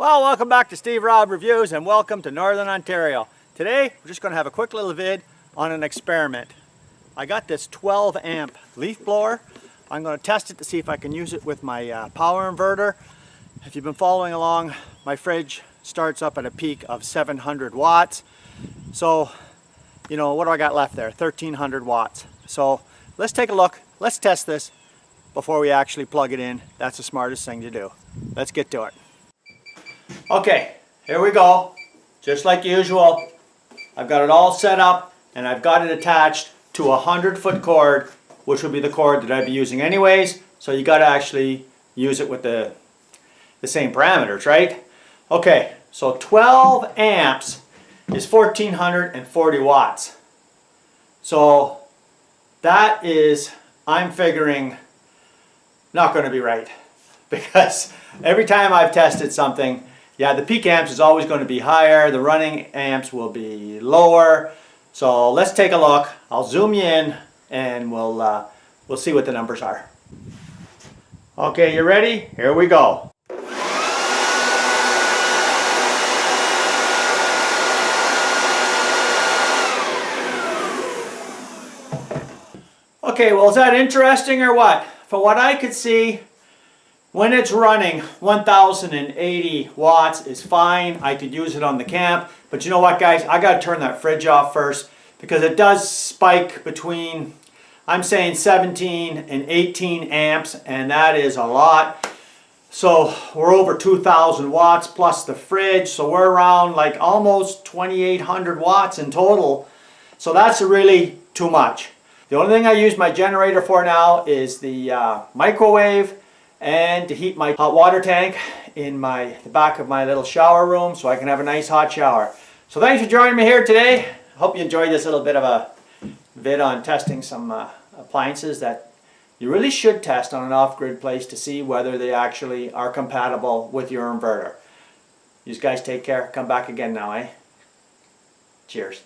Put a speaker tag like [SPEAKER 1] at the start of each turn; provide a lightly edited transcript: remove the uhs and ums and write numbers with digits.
[SPEAKER 1] Well, welcome back to Steve Robb Reviews and welcome to Northern Ontario. Today, we're just going to have a quick little vid on an experiment. I got this 12 amp leaf blower. I'm going to test it to see if I can use it with my power inverter. If you've been following along, my fridge starts up at a peak of 700 watts. So, you know, what do I got left there? 1300 watts. So let's take a look. Let's test this before we actually plug it in. That's the smartest thing to do. Let's get to it. Okay, here we go. Just like usual, I've got it all set up and I've got it attached to a 100-foot cord, which will be the cord that I'd be using anyways. So you got to actually use it with the same parameters, right? Okay, so 12 amps is 1440 watts. So that is, I'm figuring, not going to be right. Because every time I've tested something, yeah, the peak amps is always going to be higher, the running amps will be lower. So let's take a look. I'll zoom you in and we'll see what the numbers are. Okay, you ready? Here we go. Okay, well, is that interesting or what? For what I could see, when it's running, 1080 watts is fine. I could use it on the camp. But you know what, guys? I got to turn that fridge off first because it does spike between, I'm saying 17 and 18 amps, and that is a lot. So we're over 2000 watts plus the fridge. So we're around like almost 2800 watts in total. So that's really too much. The only thing I use my generator for now is the microwave and to heat my hot water tank in the back of my little shower room so I can have a nice hot shower. So thanks for joining me here today. Hope you enjoyed this little bit of a vid on testing some appliances that you really should test on an off-grid place to see whether they actually are compatible with your inverter. You guys take care. Come back again now, eh? Cheers.